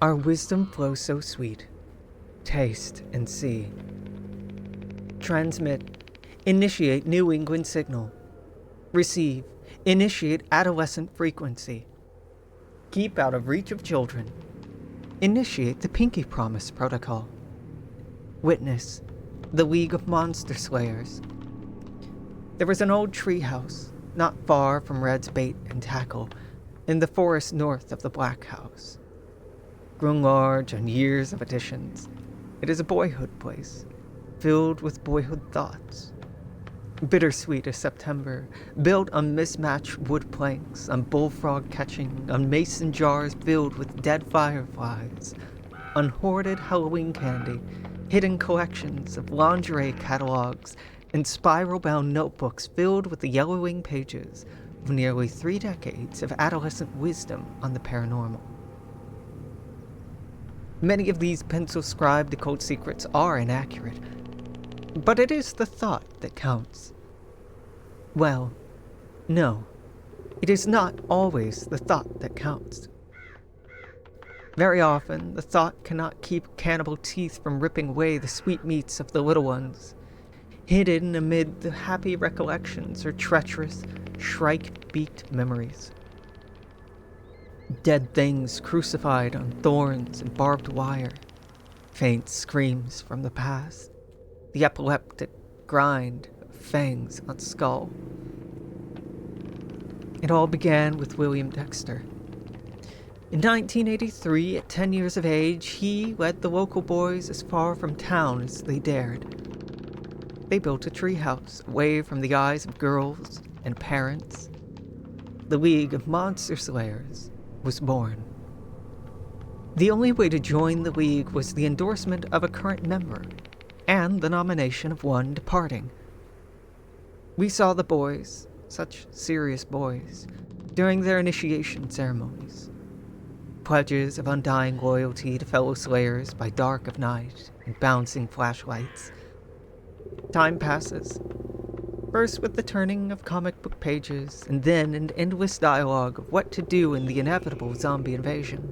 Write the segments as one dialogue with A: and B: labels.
A: Our wisdom flows so sweet. Taste and see. Transmit. Initiate New England signal. Receive. Initiate adolescent frequency. Keep out of reach of children. Initiate the Pinky Promise Protocol. Witness. The League of Monster Slayers. There was an old treehouse, not far from Red's Bait and Tackle, in the forest north of the Black House. Grown large on years of additions, it is a boyhood place, filled with boyhood thoughts. Bittersweet as September, built on mismatched wood planks, on bullfrog catching, on mason jars filled with dead fireflies, on hoarded Halloween candy, hidden collections of lingerie catalogs, and spiral-bound notebooks filled with the yellowing pages of nearly 3 decades of adolescent wisdom on the paranormal. Many of these pencil-scribed occult secrets are inaccurate, but it is the thought that counts. Well, no, it is not always the thought that counts. Very often, the thought cannot keep cannibal teeth from ripping away the sweetmeats of the little ones. Hidden amid the happy recollections are treacherous, shrike-beaked memories. Dead things crucified on thorns and barbed wire. Faint screams from the past. The epileptic grind of fangs on skull. It all began with William Dexter. In 1983, at 10 years of age, he led the local boys as far from town as they dared. They built a treehouse away from the eyes of girls and parents. The League of Monster Slayers was born. The only way to join the League was the endorsement of a current member and the nomination of one departing. We saw the boys, such serious boys, during their initiation ceremonies. Pledges of undying loyalty to fellow Slayers by dark of night and bouncing flashlights. Time passes, first with the turning of comic book pages, and then an endless dialogue of what to do in the inevitable zombie invasion.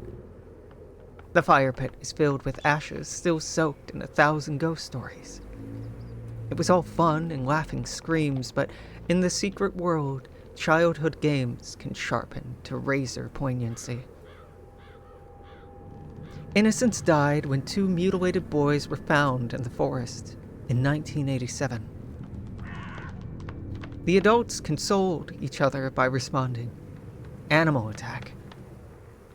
A: The fire pit is filled with ashes still soaked in 1,000 ghost stories. It was all fun and laughing screams, but in the secret world, childhood games can sharpen to razor poignancy. Innocence died when 2 mutilated boys were found in the forest in 1987. The adults consoled each other by responding, "Animal attack."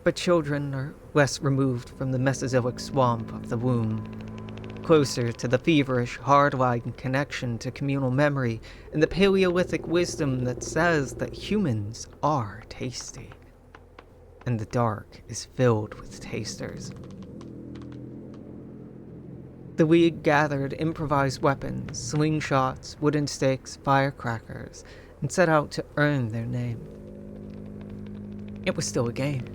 A: But children are less removed from the Mesozoic swamp of the womb, closer to the feverish, hard-line connection to communal memory and the Paleolithic wisdom that says that humans are tasty, and the dark is filled with tasters. The League gathered improvised weapons, slingshots, wooden stakes, firecrackers, and set out to earn their name. It was still a game.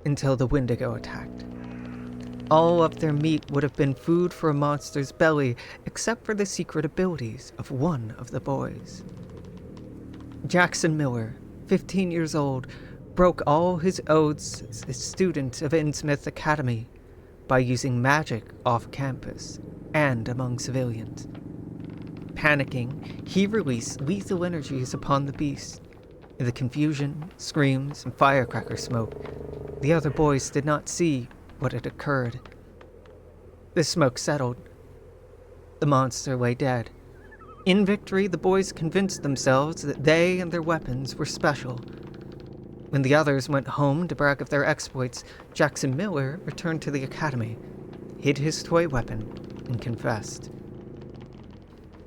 A: Until the Wendigo attacked. All of their meat would have been food for a monster's belly, except for the secret abilities of one of the boys. Jackson Miller, 15 years old, broke all his oaths as a student of Innsmouth Academy by using magic off-campus and among civilians. Panicking, he released lethal energies upon the beast. In the confusion, screams, and firecracker smoke, the other boys did not see what had occurred. The smoke settled. The monster lay dead. In victory, the boys convinced themselves that they and their weapons were special. When the others went home to brag of their exploits, Jackson Miller returned to the academy, hid his toy weapon, and confessed.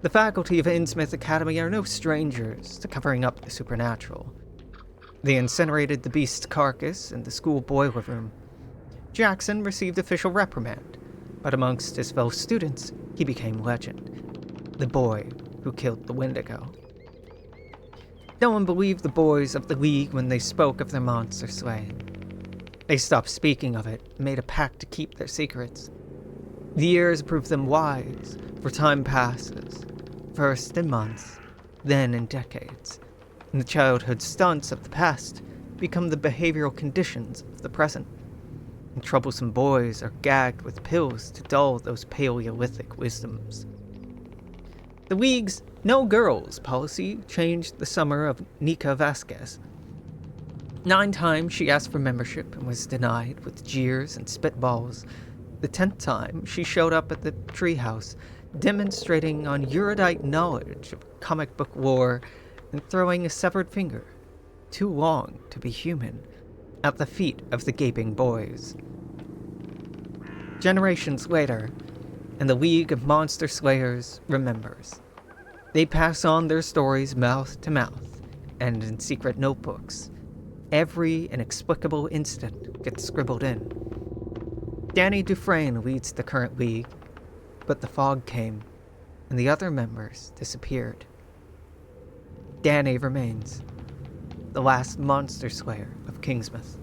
A: The faculty of Innsmouth Academy are no strangers to covering up the supernatural. They incinerated the beast's carcass in the school boiler room. Jackson received official reprimand, but amongst his fellow students, he became legend. The boy who killed the Wendigo. No one believed the boys of the League when they spoke of their monster slaying. They stopped speaking of it and made a pact to keep their secrets. The years proved them wise, for time passes, first in months, then in decades, and the childhood stunts of the past become the behavioral conditions of the present, and troublesome boys are gagged with pills to dull those Paleolithic wisdoms. The League's no girls policy changed the summer of Nika Vasquez. 9 times she asked for membership and was denied with jeers and spitballs. The 10th time she showed up at the treehouse, demonstrating on erudite knowledge of comic book lore and throwing a severed finger, too long to be human, at the feet of the gaping boys. Generations later, and the League of Monster Slayers remembers. They pass on their stories mouth to mouth, and in secret notebooks. Every inexplicable incident gets scribbled in. Danny Dufresne leads the current League, but the fog came, and the other members disappeared. Danny remains, the last monster slayer of Kingsmouth.